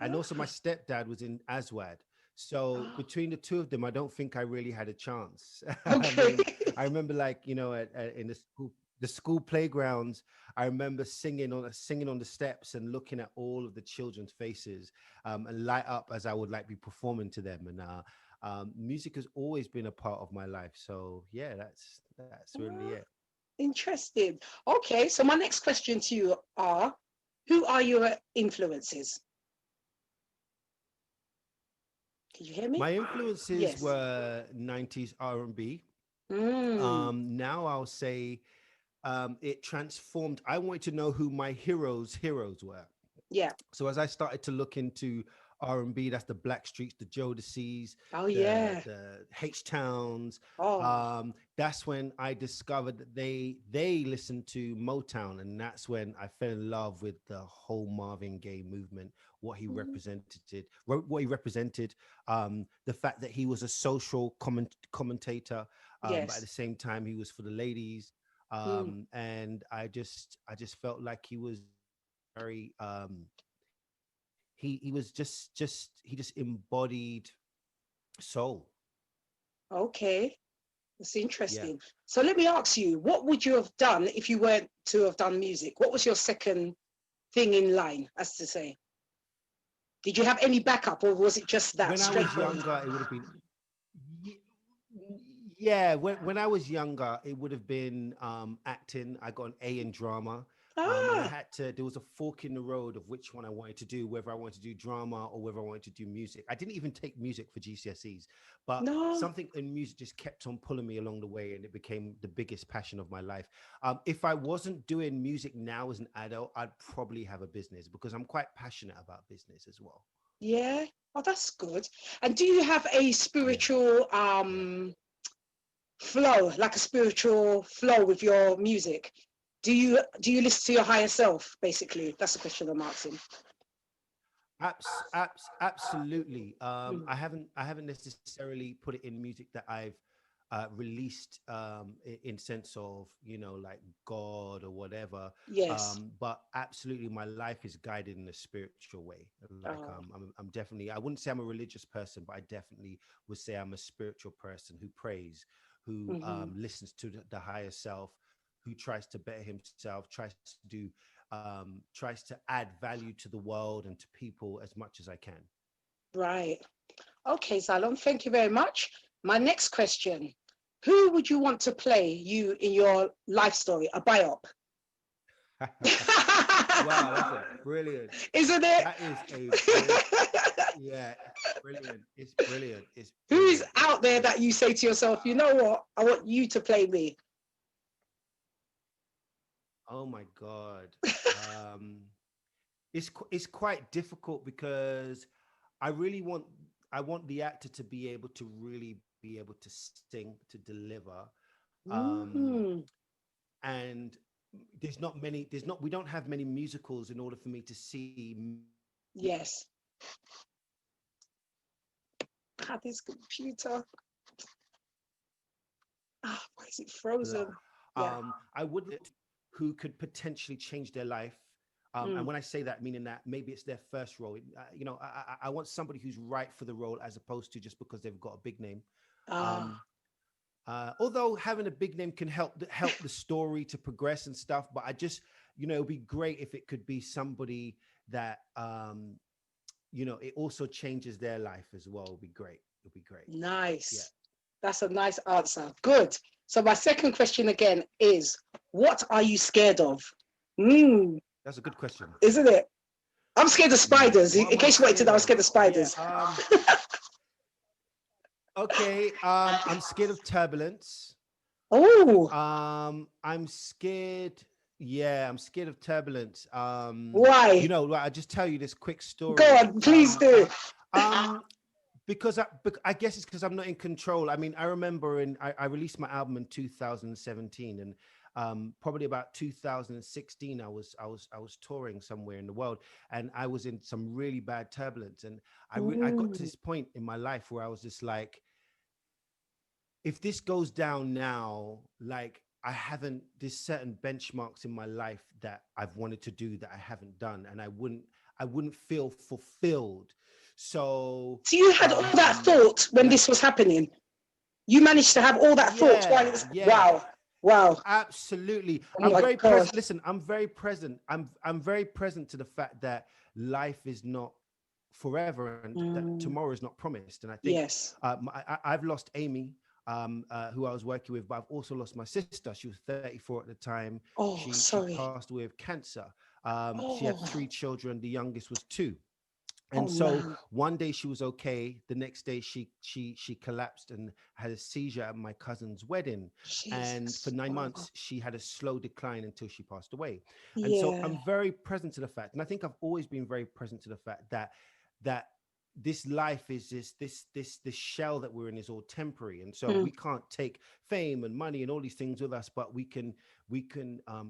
And also my stepdad was in Aswad. So Ah, between the two of them, I don't think I really had a chance. I okay. mean, I remember like, you know, in the school playgrounds, I remember singing on the steps and looking at all of the children's faces, and light up as I would like be performing to them. And music has always been a part of my life. So yeah, that's really Ah, it. interesting. Okay, so my next question to you are, who are your influences? Can you hear me? My influences Yes. were 90s R&B. Mm, Now I'll say it transformed. I wanted to know who my heroes were. yeah. So as I started to look into R&B, that's the Black Streets, the Jodeci's, Oh, the yeah. H Towns. Oh. That's when I discovered that they listened to Motown, and that's when I fell in love with the whole Marvin Gaye movement, what he Mm, represented, the fact that he was a social commentator, but at yes. the same time he was for the ladies, Mm, and I just felt like he was very he was he just embodied soul. okay. That's Yeah. interesting. So let me ask you, what would you have done if you weren't to have done music? What was your second thing in line, as to say? Did you have any backup or was it just that When I was straightforward? younger, it would have been Ye- yeah, when I was younger, it would have been acting. I got an A in drama. And I Ah, had to, there was a fork in the road of which one I wanted to do, whether I wanted to do drama or whether I wanted to do music. I didn't even take music for GCSEs, but no. something in music just kept on pulling me along the way, and it became the biggest passion of my life. If I wasn't doing music now as an adult, I'd probably have a business because I'm quite passionate about business as well. Yeah. Oh, that's good. And do you have a Yeah, spiritual yeah. flow, like a spiritual flow with your music? Do you listen to your higher self, basically? That's the question I'm asking. Absolutely. Mm, I haven't necessarily put it in music that I've released in sense of, like God or whatever. yes. But absolutely, my life is guided in a spiritual way. Like Oh. I'm definitely. I wouldn't say I'm a religious person, but I definitely would say I'm a spiritual person who prays, who Hmm. listens to the higher self, who tries to better himself, tries to add value to the world and to people as much as I can. Right. Okay, Zalon, thank you very much. My next question. Who would you want to play you in your life story, a biop? Wow, that's a brilliant. Isn't it? That is a brilliant. Yeah, it's brilliant. It's brilliant. It's Who's brilliant. It's out there brilliant. that you say to yourself, you know what? I want you to play me. Oh my God. Um, it's quite difficult because I really want I want the actor to be able to really be able to sing, to deliver. Um, Mm, and there's not we don't have many musicals in order for me to see yes. Ah, this computer. Ah, why is it love. frozen? Yeah. I would who could potentially change their life. And Mm. when I say that, meaning that maybe it's their first role. I want somebody who's right for the role as opposed to just because they've got a big name. Ah, Um, although having a big name can help the story to progress and stuff, but I just, it'd be great if it could be somebody that, it also changes their life as well. It'd be great. It'd be great. Yeah, nice. That's a nice answer. Good. So my second question again is, what are you scared of? Mm, that's a good question. isn't it? I'm scared of spiders. What In am I case you wanted to scared know, I'm of? scared of Yeah. spiders. Okay. I'm scared of turbulence. Oh, I'm scared. Yeah, I'm scared of turbulence. why? I just tell you this quick Go story. on, please do. Because I guess it's because I'm not in control. I mean, I remember I released my album in 2017, and probably about 2016, I was touring somewhere in the world, and I was in some really bad turbulence, and I got to Mm, this point in my life where I was just like, if this goes down now, like I haven't, there's certain benchmarks in my life that I've wanted to do that I haven't done. And I wouldn't feel fulfilled. So So you had all that thought when like, this was happening. You managed to have all that thought while it yeah, was, yeah, wow, wow. absolutely. Oh I'm my very gosh. present. Listen, I'm very present. I'm very present to the fact that life is not forever and that Mm, tomorrow is not promised. And I think yes. I've lost Amy, who I was working with, but I've also lost my sister. She was 34 at the time. Oh, She sorry. passed away of cancer. She had Oh, 3 children. The youngest was 2. oh And so man. one day she was okay. The next day she collapsed and had a seizure at my cousin's wedding. And for Jesus. 9 months Wow. she had a slow decline until she passed away. And so Yeah. I'm very present to the fact, and I think I've always been very present to the fact that this life is this shell that we're in is all temporary, and so Mm, we can't take fame and money and all these things with us, but we can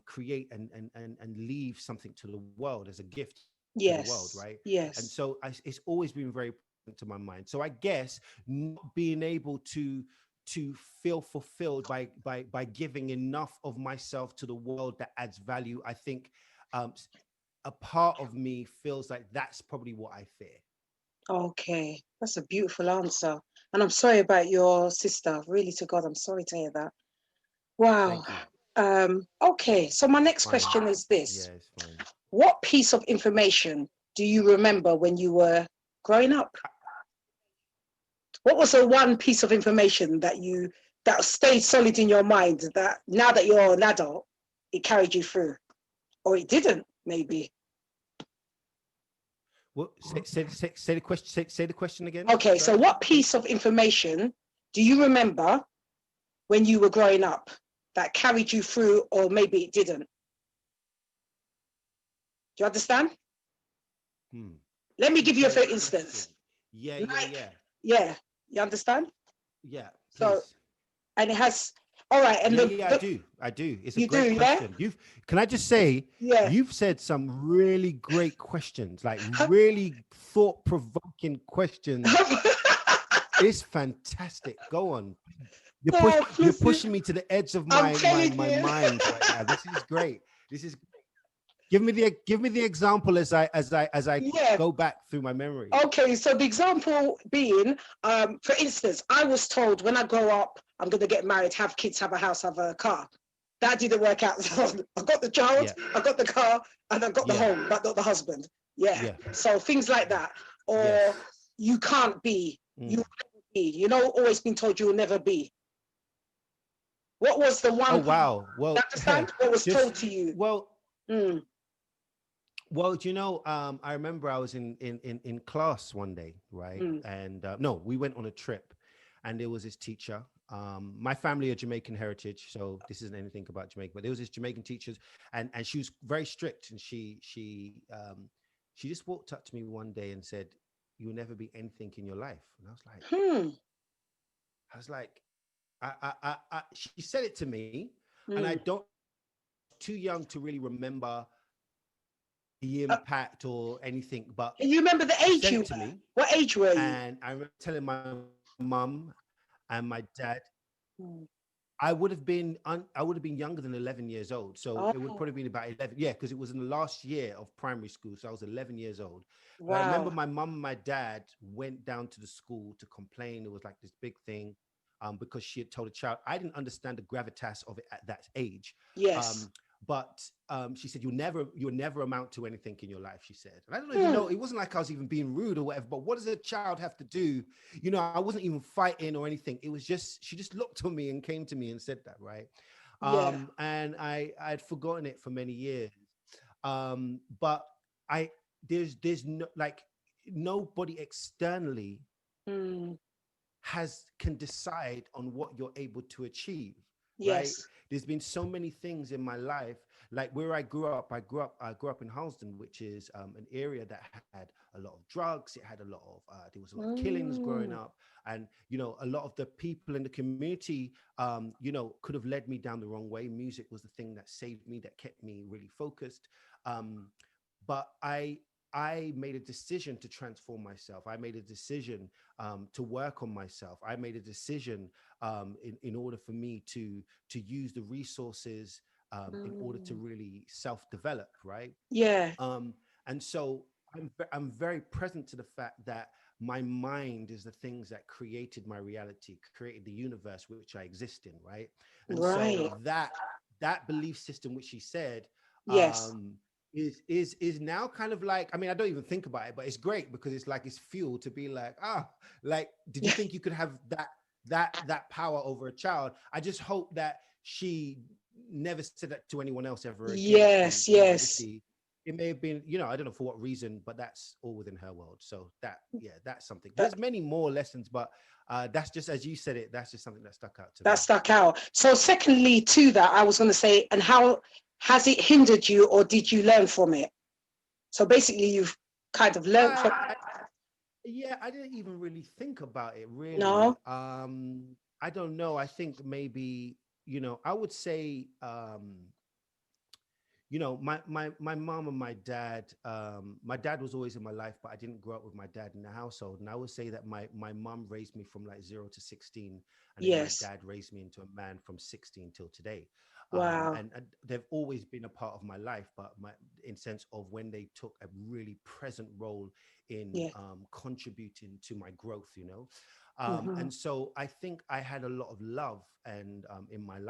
create and leave something to the world as a gift to the world, yes. right? And Yes. so it's always been very present to my mind. So I guess not being able to feel fulfilled by giving enough of myself to the world that adds value, I think um, a part of me feels like that's probably what I fear. Okay. That's a beautiful answer. And I'm sorry about your sister. Really, to God, I'm sorry to hear that. Wow. Thank you. Okay. So my It's next fine. question is this. Yeah, it's fine. What piece of information do you remember when you were growing up? What was the one piece of information that stayed solid in your mind that now that you're an adult, it carried you through? Or it didn't, maybe. Well, say the question. Say the question again. Okay, so Sorry, what please. piece of information do you remember when you were growing up that carried you through, or maybe it didn't? Do you understand? Hmm. Let me give you a for Great question. instance. Yeah, yeah, Like, yeah, yeah, you understand? yeah. So, Please. and it has, all right, and Yeah, yeah, I do. I do. It's a you great do, yeah? question. Can I just say, Yeah. you've said some really great questions, like really thought-provoking questions. It's fantastic. Go on. Oh, You're listen, pushing me to the edge of I'm my telling my you. mind right now. This is great. This is give me the example as I Yeah. go back through my memory. Okay, so the example being, for instance, I was told when I grow up, I'm going to get married, have kids, have a house, have a car. That didn't work out. So I got the child, Yeah, I got the car, and I got the yeah, home, but not the husband. Yeah. yeah. So things like that. Or Yes. you can't be, you Mm. will never be. You know, always been told you will never be. What was the Oh one thing, wow. you Well, understand? What was just told to you? well, Mm, well, I remember I was in class one day, right? mm, And no, we went on a trip, and there was this teacher. My family are Jamaican heritage, so this isn't anything about Jamaica, but there was this Jamaican teacher, and she was very strict, and she just walked up to me one day and said, "You will never be anything in your life." And hmm, I was like, she said it to me, and I mm. don't too young to really remember the Uh, impact or anything, but you remember the she age said you it were? to me, What age were you? and I remember telling my mum and my dad. Mm. I would have been younger than 11 years old, so it would Oh, probably been about 11. Yeah, because it was in the last year of primary school, so I was 11 years old. But I remember wow. my mum and my dad went down to the school to complain. It was like this big thing, because she had told a child. I didn't understand the gravitas of it at that age. Yes. Um, but she said, you'll never amount to anything in your life, she said. And I don't even Hmm. know, it wasn't like I was even being rude or whatever, but what does a child have to do? I wasn't even fighting or anything. It was just, she just looked at me and came to me and said that, right? Yeah. And I'd forgotten it for many years. But I, there's no, like, nobody externally Hmm. can decide on what you're able to achieve, right? Yes. There's been so many things in my life, like where I grew up in Halston, which is an area that had a lot of drugs. It had a lot of there was a lot of killings growing Mm. up, and a lot of the people in the community could have led me down the wrong way. Music was the thing that saved me, that kept me really focused. Um, but I made a decision to transform myself. I made a decision to work on myself. I made a decision in order for me to use the resources in order to Mm. really self-develop, right? Yeah. Um, and so, I'm very present to the fact that my mind is the things that created my reality, created the universe which I exist in, right? And so Right. that belief system, which she said, Yes. um, is now kind of like, I mean, I don't even think about it, but it's great because it's like it's fuel to be like, ah, like, did you think you could have that power over a child? I just hope that she never said that to anyone else ever again. And Yes. Yes. obviously it may have been, I don't know for what reason, but that's all within her world. So that, yeah, that's something. That There's many more lessons, but that's just, as you said it, that's just something that stuck out to that me. stuck out. So, secondly, to that, I was going to say, and how has it hindered you, or did you learn from it? So basically, you've kind of learned from. I, yeah, I didn't even really think about it really. No. I don't know. I think maybe, I would say, my mom and my dad was always in my life, but I didn't grow up with my dad in the household. And I would say that my mom raised me from like 0 to 16, and then my Yes. dad raised me into a man from 16 till today. Wow. And they've always been a part of my life, but in sense of when they took a really present role in Yeah. contributing to my growth. Hmm. And so I think I had a lot of love and in my life.